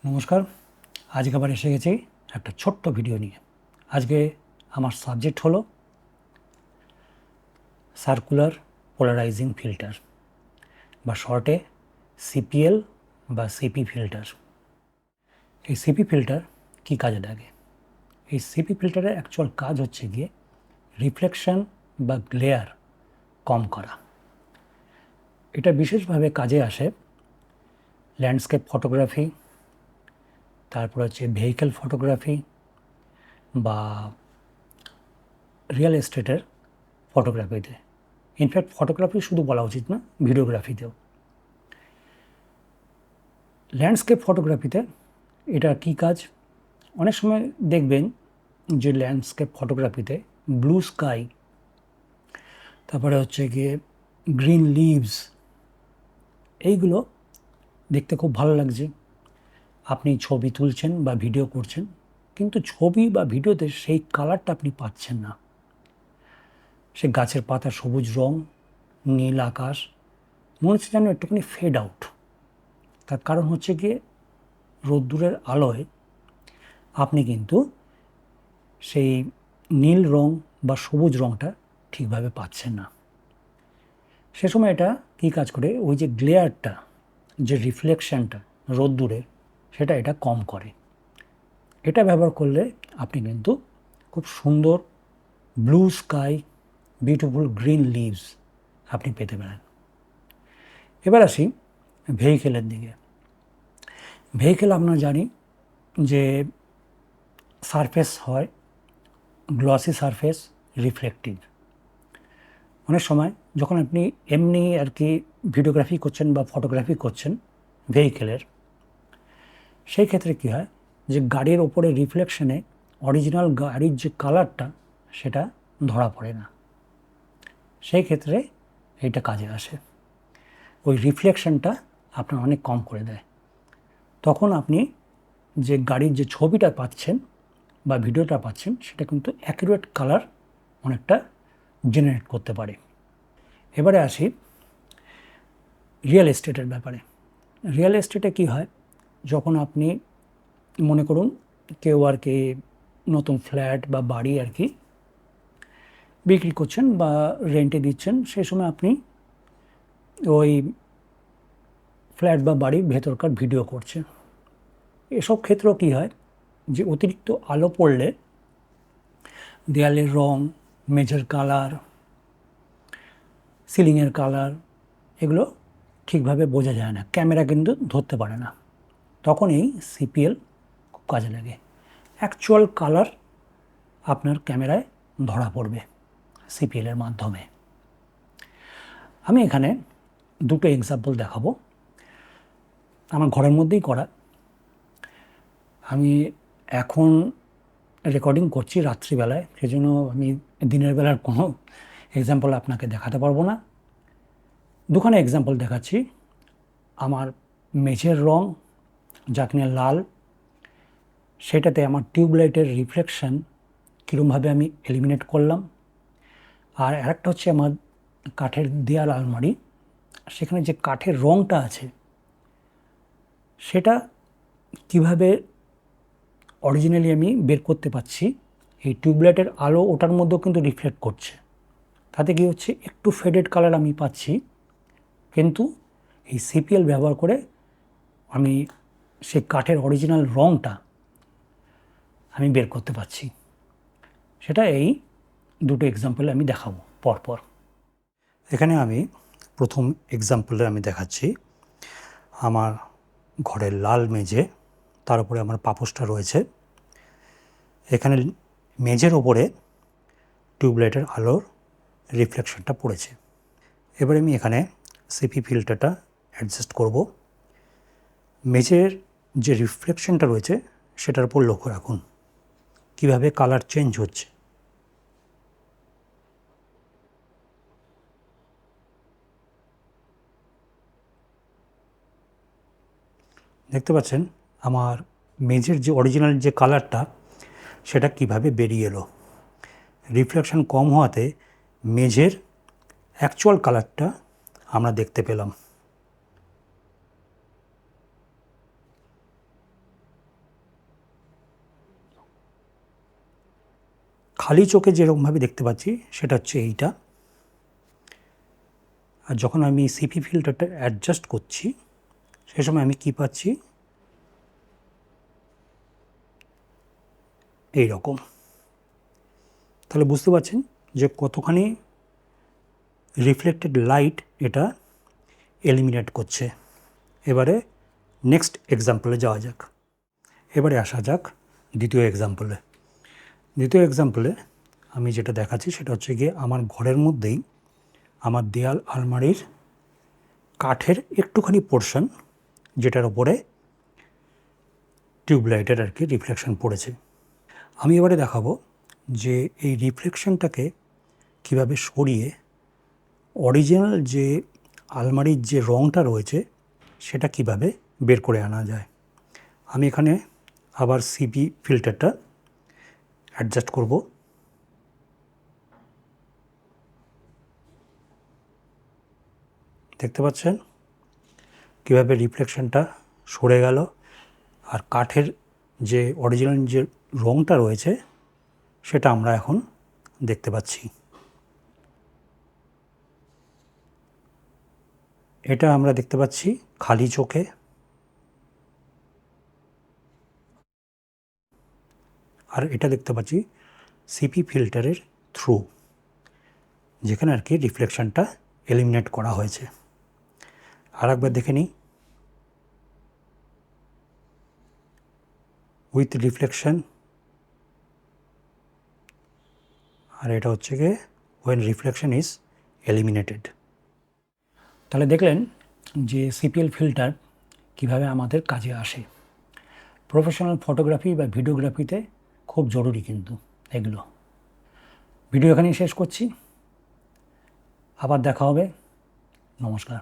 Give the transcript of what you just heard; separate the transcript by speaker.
Speaker 1: নমস্কার। আজকে আবার এসে গেছি একটা ছোট্ট ভিডিও নিয়ে। আজকে আমার সাবজেক্ট হলো সার্কুলার পোলারাইজিং ফিল্টার বা শর্টে সিপিএল বা সিপি ফিল্টার। এই সিপি ফিল্টার কী কাজে লাগে? এই সিপি ফিল্টারের অ্যাকচুয়াল কাজ হচ্ছে গিয়ে রিফ্লেকশন বা গ্লেয়ার কম করা। এটা বিশেষভাবে কাজে আসে ল্যান্ডস্কেপ ফটোগ্রাফি, তারপর হচ্ছে ভেহিক্যাল ফটোগ্রাফি বা রিয়েল এস্টেটের ফটোগ্রাফিতে। ইনফ্যাক্ট ফটোগ্রাফি শুধু বলা উচিত না, ভিডিওগ্রাফিতেও। ল্যান্ডস্কেপ ফটোগ্রাফিতে এটা কী কাজ? অনেক সময় দেখবেন যে ল্যান্ডস্কেপ ফটোগ্রাফিতে ব্লু স্কাই, তারপরে হচ্ছে গিয়ে গ্রিন লিভস, এইগুলো দেখতে খুব ভালো লাগছে। আপনি ছবি তুলছেন বা ভিডিও করছেন, কিন্তু ছবি বা ভিডিওতে সেই কালারটা আপনি পাচ্ছেন না। সে গাছের পাতার সবুজ রং, নীল আকাশ, মনে হচ্ছে যেন একটুখানি ফেড আউট। তার কারণ হচ্ছে গিয়ে রোদ্দুরের আলোয় আপনি কিন্তু সেই নীল রং বা সবুজ রংটা ঠিকভাবে পাচ্ছেন না। সে সময় এটা কী কাজ করে? ওই যে গ্লেয়ারটা, যে রিফ্লেকশনটা রোদ্দুরে, সেটা এটা কম করে। এটা ব্যবহার করলে আপনি কিন্তু খুব সুন্দর blue sky, beautiful green leaves আপনি পেতে পারেন। এবার আসি ভেহিকেলের দিকে। ভেহিকেল আমরা জানি যে সারফেস হয় গ্লসি সারফেস, রিফ্লেক্টিভ। অনেক সময় যখন আপনি এমনি আর কি ভিডিওগ্রাফি করছেন বা ফটোগ্রাফি করছেন ভেহিকেলের, সেই ক্ষেত্রে কী হয় যে গাড়ির ওপরে রিফ্লেকশনে অরিজিনাল গাড়ির যে কালারটা সেটা ধরা পড়ে না। সেই ক্ষেত্রে এইটা কাজে আসে। ওই রিফ্লেকশনটা আপনার অনেক কম করে দেয়। তখন আপনি যে গাড়ির যে ছবিটা পাচ্ছেন বা ভিডিওটা পাচ্ছেন, সেটা কিন্তু অ্যাকুরেট কালার অনেকটা জেনারেট করতে পারে। এবারে আসি রিয়েল এস্টেটের ব্যাপারে। রিয়েল এস্টেটে কী হয়, যখন আপনি মনে করুন কেউ আর কি নতুন ফ্ল্যাট বা বাড়ি আর কি বিক্রি করছেন বা রেন্টে দিচ্ছেন, সেই সময় আপনি ওই ফ্ল্যাট বা বাড়ির ভেতরকার ভিডিও করছেন। এসব ক্ষেত্রেও কী হয় যে অতিরিক্ত আলো পড়লে দেয়ালের রং, মেঝের কালার, সিলিংয়ের কালার, এগুলো ঠিকভাবে বোঝা যায় না, ক্যামেরা কিন্তু ধরতে পারে না। তখন এই সিপিএল খুব কাজে লাগে। অ্যাকচুয়াল কালার আপনার ক্যামেরায় ধরা পড়বে সিপিএলের মাধ্যমে। আমি এখানে দুটো এক্সাম্পল দেখাবো, আমার ঘরের মধ্যেই করা। আমি এখন রেকর্ডিং করছি রাত্রিবেলায়, সেজন্য আমি দিনের বেলার কোনো এক্সাম্পল আপনাকে দেখাতে পারবো না। দুখানে এক্সাম্পল দেখাচ্ছি। আমার মেঝের রং যা কিনা লাল, সেটাতে আমার টিউবলাইটের রিফ্লেকশন কীরকমভাবে আমি এলিমিনেট করলাম। আর আরেকটা হচ্ছে আমার কাঠের দেয়াল আলমারি, সেখানে যে কাঠের রংটা আছে সেটা কিভাবে অরিজিনালি আমি বের করতে পারছি। এই টিউবলাইটের আলো ওটার মধ্যেও কিন্তু রিফ্লেক্ট করছে, তাতে কি হচ্ছে একটু ফেডেড কালার আমি পাচ্ছি, কিন্তু এই সিপিএল ব্যবহার করে আমি সেই কাঠের অরিজিনাল রংটা আমি বের করতে পারছি। সেটা এই দুটো এক্সাম্পলে আমি দেখাবো পরপর। এখানে আমি প্রথম এক্সাম্পলে আমি দেখাচ্ছি আমার ঘরের লাল মেঝে, তার উপরে আমার পাপোশটা রয়েছে। এখানে মেঝের ওপরে টিউবলাইটের আলোর রিফ্লেকশনটা পড়েছে। এবারে আমি এখানে সিপি ফিল্টারটা অ্যাডজাস্ট করব। মেঝের যে রিফ্লেকশনটা রয়েছে সেটার উপর লক্ষ্য রাখুন কীভাবে কালার চেঞ্জ হচ্ছে। দেখতে পাচ্ছেন আমার মেঝের যে অরিজিনাল যে কালারটা সেটা কিভাবে বেরিয়ে এলো। রিফ্লেকশন কম হওয়াতে মেঝের অ্যাকচুয়াল কালারটা আমরা দেখতে পেলাম। খালি চোখে যেরকমভাবে দেখতে পাচ্ছি সেটা হচ্ছে এইটা। আর যখন আমি সিপি ফিল্টারটা অ্যাডজাস্ট করছি সে সময় আমি কি পাচ্ছি, এই রকম। তাহলে বুঝতে পারছেন যে কতখানি রিফ্লেক্টেড লাইট এটা এলিমিনেট করছে। এবারে নেক্সট এক্সাম্পলে যাওয়া যাক। এবারে আসা যাক দ্বিতীয় এক্সাম্পলে। দ্বিতীয় এক্সাম্পলে আমি যেটা দেখাচ্ছি সেটা হচ্ছে গিয়ে আমার ঘরের মধ্যেই আমার দেয়াল আলমারির কাঠের একটুখানি পোর্শন, যেটার ওপরে টিউবলাইটের আর কি রিফ্লেকশন পড়েছে। আমি এবারে দেখাবো যে এই রিফ্লেকশনটাকে কীভাবে সরিয়ে অরিজিনাল যে আলমারির যে রঙটা রয়েছে সেটা কিভাবে বের করে আনা যায়। আমি এখানে আবার সিপি ফিল্টারটা অ্যাডজাস্ট করব। দেখতে পাচ্ছেন কীভাবে রিফ্লেকশনটা সরে গেল, আর কাঠের যে অরিজিনাল যে রঙটা রয়েছে সেটা আমরা এখন দেখতে পাচ্ছি। এটা আমরা দেখতে পাচ্ছি খালি চোখে, আর এটা দেখতে পাচ্ছি সিপি ফিল্টারের থ্রু, যেখানে আর কি রিফ্লেকশনটা এলিমিনেট করা হয়েছে। আর একবার দেখে নিই, উইথ রিফ্লেকশন, আর এটা হচ্ছে গিয়ে ওয়েন রিফ্লেকশন ইজ এলিমিনেটেড। তাহলে দেখলেন যে সিপিএল ফিল্টার কিভাবে আমাদের কাজে আসে। প্রফেশনাল ফটোগ্রাফি বা ভিডিওগ্রাফিতে খুব জরুরি কিন্তু এগুলো। ভিডিও এখানেই শেষ করছি, আবার দেখা হবে, নমস্কার।